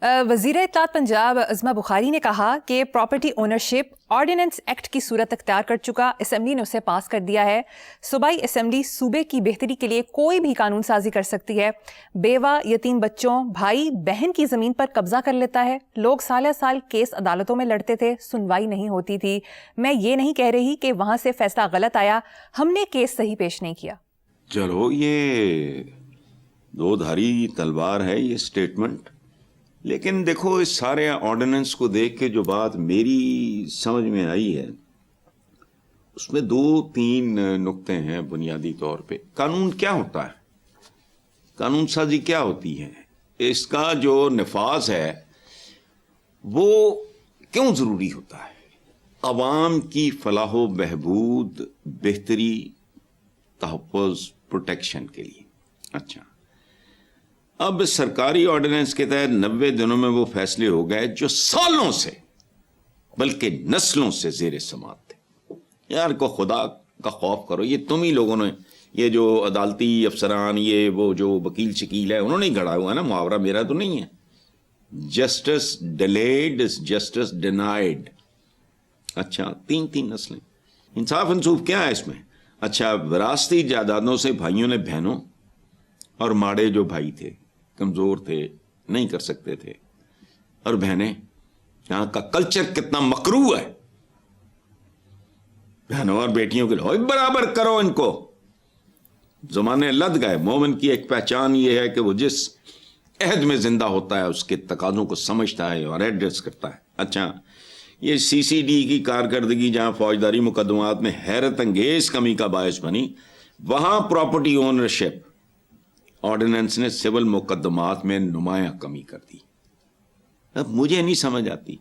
وزیر اطلاعات پنجاب عظمہ بخاری نے کہا کہ پراپرٹی اونرشپ آرڈیننس ایکٹ کی صورت اختیار کر چکا، اسمبلی نے اسے پاس کر دیا ہے۔ صوبائی اسمبلی صوبے کی بہتری کے لیے کوئی بھی قانون سازی کر سکتی ہے۔ بیوہ، یتیم بچوں، بھائی بہن کی زمین پر قبضہ کر لیتا ہے۔ لوگ سالہ سال کیس عدالتوں میں لڑتے تھے، سنوائی نہیں ہوتی تھی۔ میں یہ نہیں کہہ رہی کہ وہاں سے فیصلہ غلط آیا، ہم نے کیس صحیح پیش نہیں کیا۔ چلو یہ دو دھاری تلوار ہے یہ سٹیٹمنٹ، لیکن دیکھو اس سارے آرڈیننس کو دیکھ کے جو بات میری سمجھ میں آئی ہے اس میں دو تین نقطے ہیں بنیادی طور پہ۔ قانون کیا ہوتا ہے، قانون سازی کیا ہوتی ہے، اس کا جو نفاذ ہے وہ کیوں ضروری ہوتا ہے؟ عوام کی فلاح و بہبود، بہتری، تحفظ، پروٹیکشن کے لیے۔ اچھا، اب سرکاری آرڈیننس کے تحت 90 دنوں میں وہ فیصلے ہو گئے جو سالوں سے بلکہ نسلوں سے زیر سماعت تھے۔ یار کو خدا کا خوف کرو، یہ تم ہی لوگوں نے، یہ جو عدالتی افسران، یہ وہ جو وکیل شکیل ہے، انہوں نے ہی گھڑا ہوا ہے نا، محاورہ میرا تو نہیں ہے۔ Justice delayed is justice denied. اچھا، تین نسلیں، انصاف انصوف کیا ہے اس میں؟ اچھا، وراثتی جائیدادوں سے بھائیوں نے بہنوں، اور ماڑے جو بھائی تھے، کمزور تھے، نہیں کر سکتے تھے، اور بہنیں، یہاں کا کلچر کتنا مکروہ ہے، بہنوں اور بیٹیوں کے لیے برابر کرو ان کو۔ زمانے لد گئے۔ مومن کی ایک پہچان یہ ہے کہ وہ جس عہد میں زندہ ہوتا ہے اس کے تقاضوں کو سمجھتا ہے اور ایڈریس کرتا ہے۔ اچھا، یہ سی سی ڈی کی کارکردگی جہاں فوجداری مقدمات میں حیرت انگیز کمی کا باعث بنی، وہاں پراپرٹی اونرشپ آرڈیننس نے سول مقدمات میں نمایاں کمی کر دی۔ اب مجھے نہیں سمجھ آتی،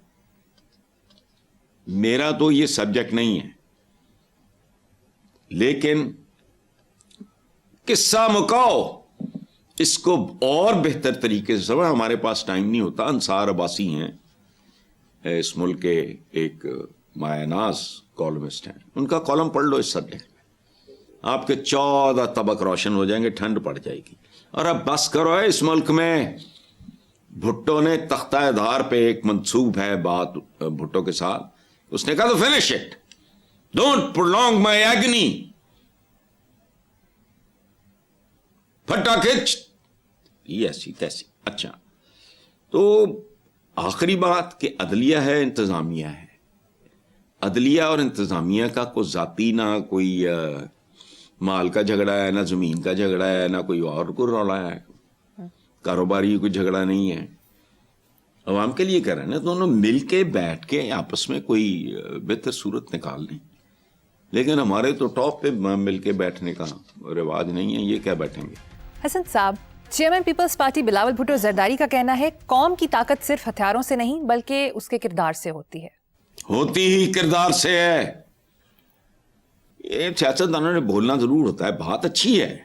میرا تو یہ سبجیکٹ نہیں ہے، لیکن قصہ مکاؤ اس کو اور بہتر طریقے سے سمجھ۔ ہمارے پاس ٹائم نہیں ہوتا۔ انصار عباسی ہیں اس ملک کے ایک مایہ ناز کالمسٹ ہیں، ان کا کالم پڑھ لو اس سبجیکٹ میں، آپ کے 14 طبق روشن ہو جائیں گے، ٹھنڈ پڑ جائے گی۔ اور اب بس کرو ہے، اس ملک میں بھٹو نے تختہ دھار پہ ایک منسوب ہے بات بھٹو کے ساتھ، اس نے کہا تو finish it, don't prolong my agony, پھٹا کھچ، یہ ایسی تیسی۔ اچھا، تو آخری بات کہ عدلیہ ہے، انتظامیہ ہے۔ عدلیہ اور انتظامیہ کا کوئی ذاتی نہ کوئی مال کا جھگڑا ہے، نہ زمین کا جھگڑا ہے، نہ کوئی اور کو رولا ہے، کاروباری کوئی جھگڑا نہیں ہے، عوام کے لیے کر رہے ہیں نا۔ دونوں مل کے بیٹھ کے آپس میں کوئی بہتر صورت نکال لیں، لیکن ہمارے تو ٹاپ پہ مل کے بیٹھنے کا رواج نہیں ہے، یہ کیا بیٹھیں گے۔ حسن صاحب، چیئرمین پیپلز پارٹی بلاول بھٹو زرداری کا کہنا ہے قوم کی طاقت صرف ہتھیاروں سے نہیں بلکہ اس کے کردار سے ہوتی ہے۔ ہوتی ہی کردار سے ہے۔ یہ سیاستدانوں نے بولنا ضرور ہوتا ہے، بات اچھی ہے،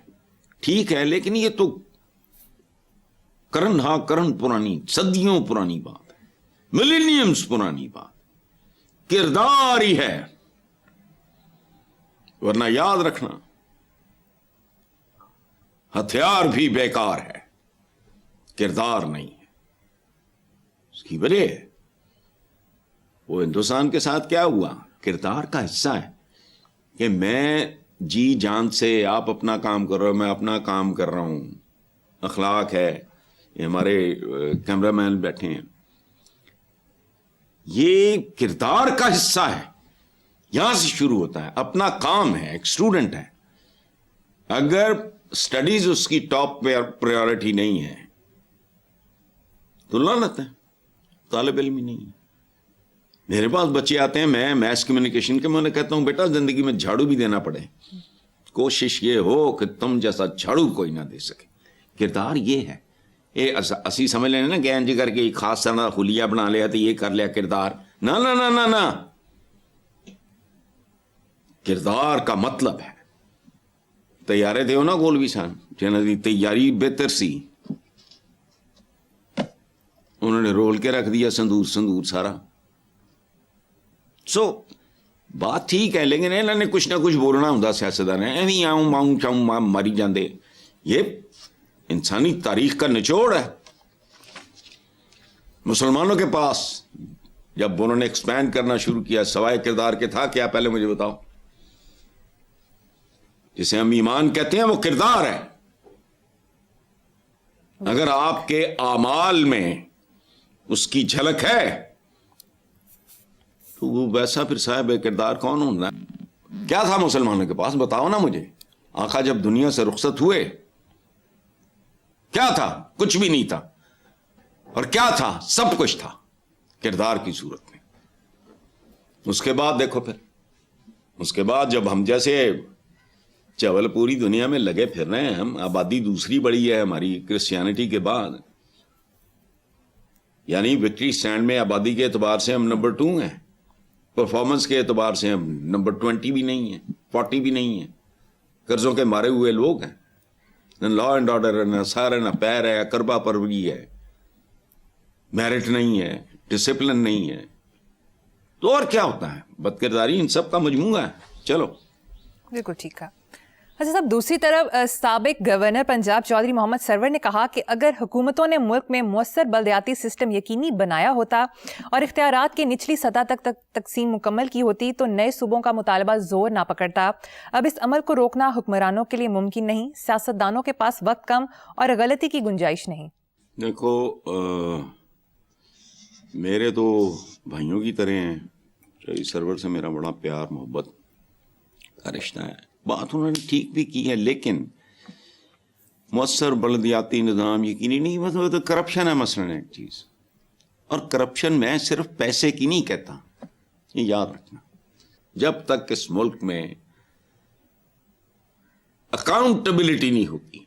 ٹھیک ہے، لیکن یہ تو کرن پرانی، صدیوں پرانی بات ہے، ملینیمز پرانی بات، کردار ہی ہے۔ ورنہ یاد رکھنا ہتھیار بھی بیکار ہے، کردار نہیں ہے۔ اس کی وجہ ہے وہ ہندوستان کے ساتھ کیا ہوا، کردار کا حصہ ہے کہ میں جی جان سے، آپ اپنا کام کر رہے ہو، میں اپنا کام کر رہا ہوں، اخلاق ہے۔ یہ ہمارے کیمرہ مین بیٹھے ہیں، یہ کردار کا حصہ ہے، یہاں سے شروع ہوتا ہے۔ اپنا کام ہے، ایک اسٹوڈنٹ ہے، اگر سٹڈیز اس کی ٹاپ پریورٹی نہیں ہے تو لعنت ہے، طالب علم ہی نہیں ہے۔ میرے پاس بچے آتے ہیں، میں میس کمیونیکیشن کے، میں انہیں کہتا ہوں بیٹا زندگی میں جھاڑو بھی دینا پڑے، کوشش یہ ہو کہ تم جیسا جھاڑو کوئی نہ دے سکے۔ کردار یہ ہے، یہ اسی سمجھ لینا نا کہ انج کر کے ایک خاص طرح خلیہ بنا لیا تو یہ کر لیا کردار، نہ نہ نہ نہ نہ، کردار کا مطلب ہے۔ تیارے تھے ہو نا گولوی سان، جنہوں نے تیاری بہتر سی، انہوں نے رول کے رکھ دیا سندور سارا۔ سو بات ٹھیک ہے، لیکن انہوں نے کچھ نہ کچھ بولنا ہوں سیاستدان، ایویں آؤں ماؤں چاؤں ماری جاندے، یہ انسانی تاریخ کا نچوڑ ہے۔ مسلمانوں کے پاس جب انہوں نے ایکسپینڈ کرنا شروع کیا سوائے کردار کے تھا کیا؟ پہلے مجھے بتاؤ. جسے ہم ایمان کہتے ہیں وہ کردار ہے. اگر آپ کے اعمال میں اس کی جھلک ہے تو وہ ویسا پھر صاحب کردار کون ہونا ہے؟ کیا تھا مسلمانوں کے پاس؟ بتاؤ نا مجھے. آقا جب دنیا سے رخصت ہوئے کیا تھا؟ کچھ بھی نہیں تھا. اور کیا تھا؟ سب کچھ تھا کردار کی صورت میں. اس کے بعد دیکھو پھر اس کے بعد جب ہم جیسے چول پوری دنیا میں لگے پھر رہے ہیں، ہم آبادی دوسری بڑی ہے ہماری کرسچینٹی کے بعد، یعنی وکٹری سٹینڈ میں آبادی کے اعتبار سے ہم نمبر 2 ہیں، پرفارمنس کے اعتبار سے ہم نمبر 20 بھی نہیں ہیں، 40 بھی نہیں ہیں. قرضوں کے مارے ہوئے لوگ ہیں، نہ لا اینڈ آرڈر ہے، نہ سار ہے، نہ پیر ہے، کربا پروری ہے، میرٹ نہیں ہے، ڈسپلن نہیں ہے. تو اور کیا ہوتا ہے؟ بدکرداری ان سب کا مجموعہ ہے. چلو بالکل ٹھیک ہے. اچھا صاحب، دوسری طرف سابق گورنر پنجاب چودھری محمد سرور نے کہا کہ اگر حکومتوں نے ملک میں مؤثر بلدیاتی سسٹم یقینی بنایا ہوتا اور اختیارات کی نچلی سطح تک تقسیم مکمل کی ہوتی تو نئے صوبوں کا مطالبہ زور نہ پکڑتا. اب اس عمل کو روکنا حکمرانوں کے لیے ممکن نہیں، سیاستدانوں کے پاس وقت کم اور غلطی کی گنجائش نہیں. دیکھو میرے تو بھائیوں کی طرح ہیں. چودھری سرور سے میرا بڑا پیار محبت کا رشتہ ہے. بات انہوں نے ٹھیک بھی کی ہے، لیکن مؤثر بلدیاتی نظام یقینی نہیں، مطلب تو کرپشن ہے مثلاً ایک چیز. اور کرپشن میں صرف پیسے کی نہیں کہتا، یہ یاد رکھنا. جب تک اس ملک میں اکاؤنٹیبلٹی نہیں ہوتی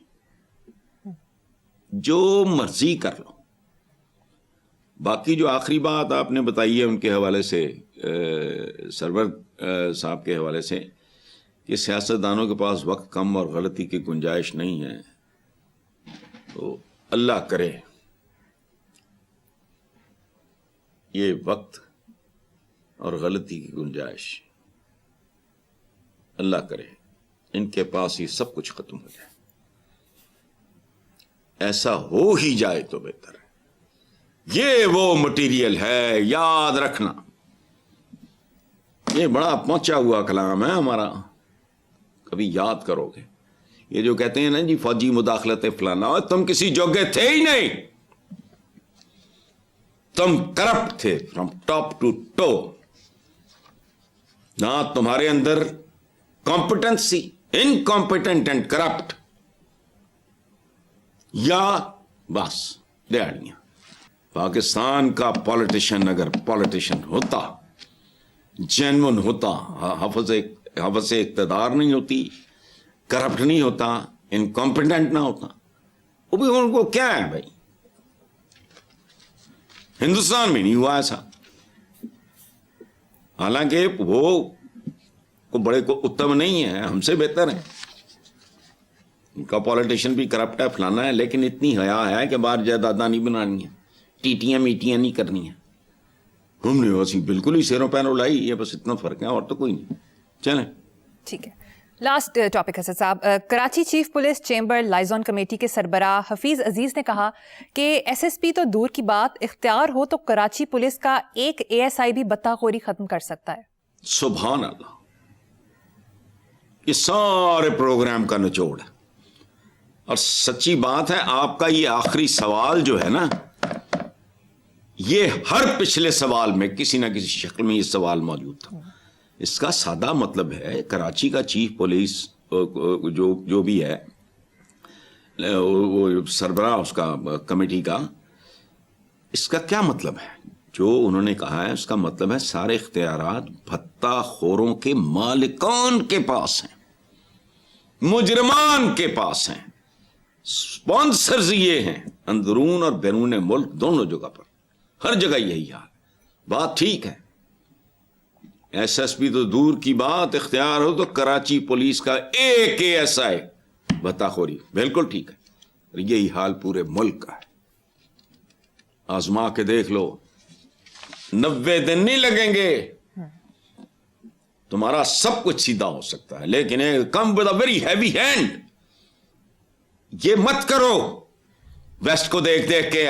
جو مرضی کر لو. باقی جو آخری بات آپ نے بتائی ہے ان کے حوالے سے، سرور صاحب کے حوالے سے، کہ سیاستدانوں کے پاس وقت کم اور غلطی کی گنجائش نہیں ہے، تو اللہ کرے یہ وقت اور غلطی کی گنجائش، اللہ کرے ان کے پاس یہ سب کچھ ختم ہو جائے. ایسا ہو ہی جائے تو بہتر ہے. یہ وہ مٹیریل ہے، یاد رکھنا. یہ بڑا پہنچا ہوا کلام ہے ہمارا، کبھی یاد کرو گے. یہ جو کہتے ہیں نا جی فوجی مداخلت فلانا، تم کسی جوگے تھے ہی نہیں. تم کرپٹ تھے فرام ٹاپ ٹو ٹو. نہ تمہارے اندر کمپٹنسی، انکمپٹنٹ اینڈ کرپٹ، یا بس دیاڑیاں. پاکستان کا پالیٹیشین اگر پالیٹیشین ہوتا، جینون ہوتا، حوث اقتدار نہیں ہوتی، کرپٹ نہیں ہوتا، انکمپٹنٹ نہ ہوتا، وہ بھی ان کو کیا ہے بھائی؟ ہندوستان میں نہیں ہوا ایسا. حالانکہ وہ بڑے کو اتم نہیں ہے، ہم سے بہتر ہیں. ان کا پالیٹیشین بھی کرپٹ ہے، فلانا ہے، لیکن اتنی حیا ہے کہ باہر جائیداداں نہیں بنانی ہیں، ٹیٹیاں میٹیاں نہیں کرنی ہیں. ہم نے ویسی بالکل ہی سیروں پیروں لائی. یہ بس اتنا فرق ہے اور تو کوئی نہیں. چلیں ٹھیک ہے. لاسٹ ٹاپک حسن صاحب، Karachi chief police chamber liaison committee کے سربراہ حفیظ عزیز نے کہا کہ ایس ایس پی تو دور کی بات، اختیار ہو تو کراچی پولیس کا ایک اے ایس آئی بھی بطاخوری ختم کر سکتا ہے. سبحان اللہ. یہ سارے پروگرام کا نچوڑ ہے. اور سچی بات ہے، آپ کا یہ آخری سوال جو ہے نا، یہ ہر پچھلے سوال میں کسی نہ کسی شکل میں یہ سوال موجود تھا. اس کا سادہ مطلب ہے کراچی کا چیف پولیس جو بھی ہے، وہ سربراہ اس کا کمیٹی کا، اس کا کیا مطلب ہے؟ جو انہوں نے کہا ہے اس کا مطلب ہے سارے اختیارات بھتہ خوروں کے مالکان کے پاس ہیں، مجرمان کے پاس ہیں، سپانسرز یہ ہیں اندرون اور بیرون ملک دونوں جگہ پر، ہر جگہ یہی حال. بات ٹھیک ہے، ایس ایس پی تو دور کی بات، اختیار ہو تو کراچی پولیس کا ایک اے ایس آئی بطاخوری، بالکل ٹھیک ہے. یہی حال پورے ملک کا ہے. آزما کے دیکھ لو، 90 دن نہیں لگیں گے، تمہارا سب کچھ سیدھا ہو سکتا ہے. لیکن come with a very heavy hand. یہ مت کرو ویسٹ کو دیکھ دیکھ کے